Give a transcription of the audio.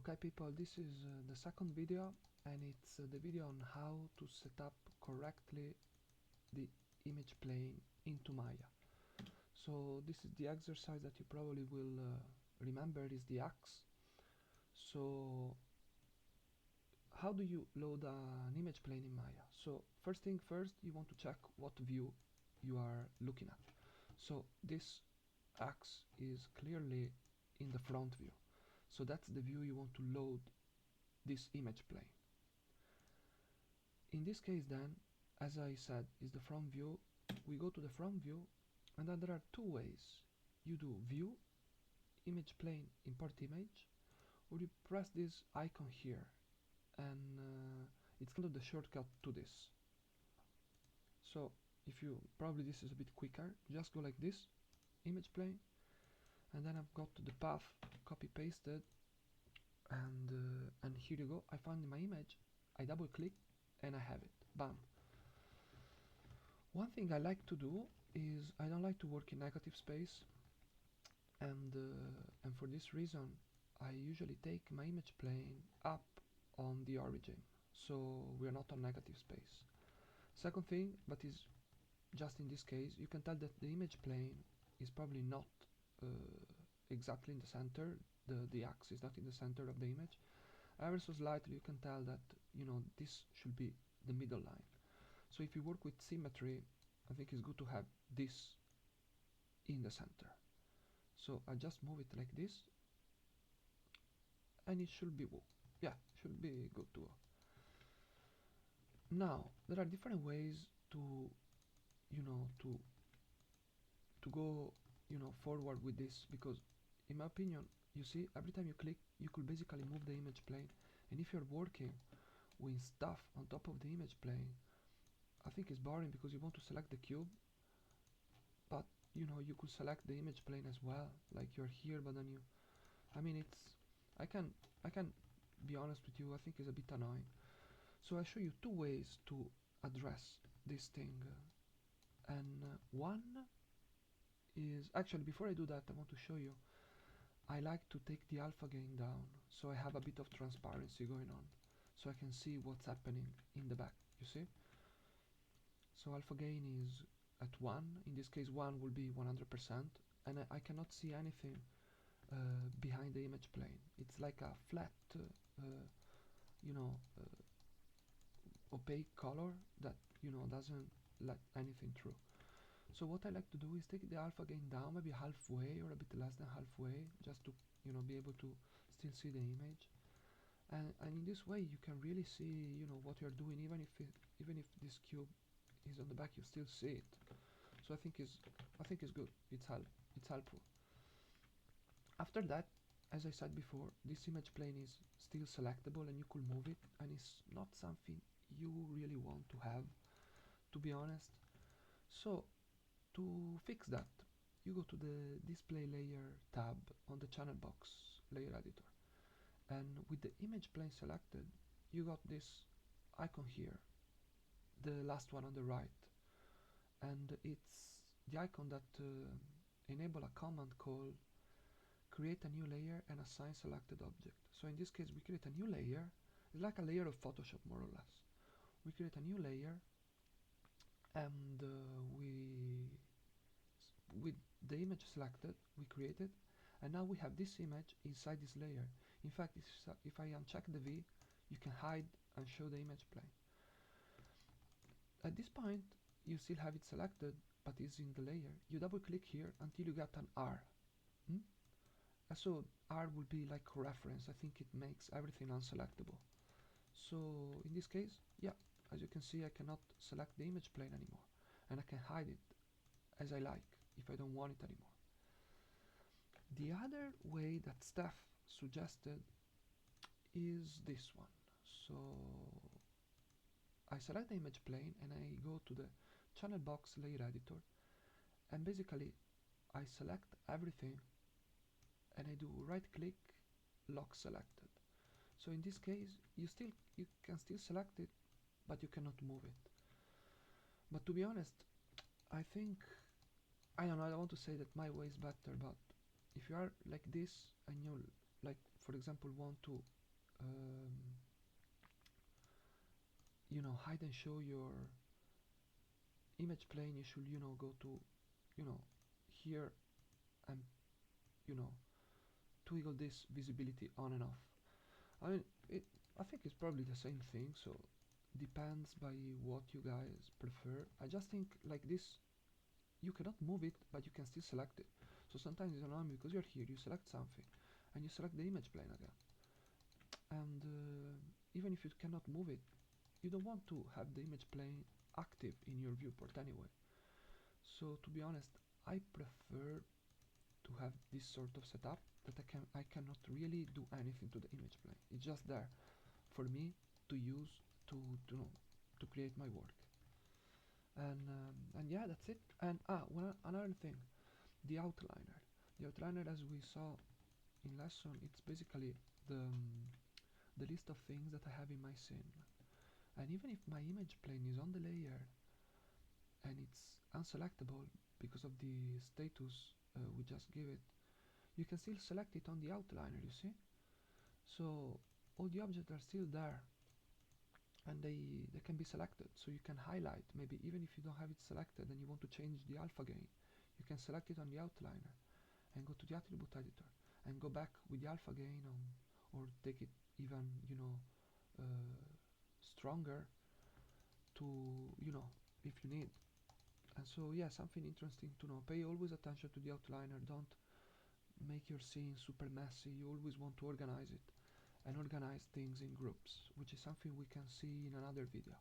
Okay people, this is the second video, and it's the video on how to set up correctly the image plane into Maya. So this is the exercise that you probably will remember is the axe. So how do you load an image plane in Maya? So first thing first, you want to check what view you are looking at. So this axe is clearly in the front view. So that's the view you want to load this image plane. In this case then, as I said, is the front view. We go to the front view, and then there are two ways. You do view, image plane, import image, or you press this icon here, and it's kind of the shortcut to this. So if you, probably this is a bit quicker, just go like this, image plane, and then I've got the path copy pasted, and here you go. I found my image, I double click, and I have it. Bam. One thing I like to do is I don't like to work in negative space, and for this reason I usually take my image plane up on the origin, so we're not on negative space. Second thing, but is just in this case, you can tell that the image plane is probably not exactly in the center. The axis is not in the center of the image. Ever so slightly you can tell that, you know, this should be the middle line. So if you work with symmetry, I think it's good to have this in the center. So I just move it like this, and it should be should be good to go. Now there are different ways to, you know, to go, you know, forward with this, because in my opinion, you see, every time you click you could basically move the image plane, and if you're working with stuff on top of the image plane, I think it's boring, because you want to select the cube, but you know, you could select the image plane as well, like you're here, but then you, I mean, it's, I can be honest with you, I think it's a bit annoying. So I show you two ways to address this thing, and one is, actually before I do that, I want to show you, I like to take the alpha gain down, so I have a bit of transparency going on, so I can see what's happening in the back, you see? So alpha gain is at 1, in this case 1 will be 100%, and I cannot see anything behind the image plane. It's like a flat, you know, opaque color that, you know, doesn't let anything through. So what I like to do is take the alpha gain down, maybe halfway or a bit less than halfway, just to, you know, be able to still see the image. And in this way you can really see, you know, what you're doing, even if this cube is on the back, you still see it. So I think it's good. It's helpful. After that, as I said before, this image plane is still selectable and you could move it, and it's not something you really want to have, to be honest. So to fix that, you go to the display layer tab on the channel box layer editor, and with the image plane selected, you got this icon here, the last one on the right, and it's the icon that enable a command called create a new layer and assign selected object. So in this case we create a new layer. It's like a layer of Photoshop, more or less. We create a new layer, and with the image selected, we create it, and now we have this image inside this layer. In fact, if I uncheck the V, you can hide and show the image plane. At this point you still have it selected, but it's in the layer. You double click here until you get an R. So R will be like reference. I think it makes everything unselectable. So in this case, yeah, as you can see, I cannot select the image plane anymore, and I can hide it as I like if I don't want it anymore. The other way that Steph suggested is this one. So I select the image plane and I go to the channel box layer editor, and basically I select everything, and I do right click, lock selected. So in this case you can still select it, but you cannot move it. But to be honest, I think, I don't know, I don't want to say that my way is better, but if you are like this and you like for example want to um, you know, hide and show your image plane, you should, you know, go to, you know, here and, you know, toggle this visibility on and off. I mean, I think it's probably the same thing, so depends by what you guys prefer. I just think like this, you cannot move it, but you can still select it. So sometimes it's annoying because you're here, you select something, and you select the image plane again. And even if you cannot move it, you don't want to have the image plane active in your viewport anyway. So to be honest, I prefer to have this sort of setup that I cannot really do anything to the image plane. It's just there for me to use to know, to create my work. And yeah, that's it. And another thing, the outliner. The outliner, as we saw in lesson, it's basically the list of things that I have in my scene. And even if my image plane is on the layer and it's unselectable because of the status we just give it, you can still select it on the outliner, you see? So all the objects are still there and they can be selected. So you can highlight, maybe even if you don't have it selected and you want to change the alpha gain, you can select it on the outliner and go to the attribute editor and go back with the alpha gain on, or take it even, you know, stronger to, you know, if you need. And so yeah, something interesting to know. Pay always attention to the outliner. Don't make your scene super messy. You always want to organize it and organize things in groups, which is something we can see in another video.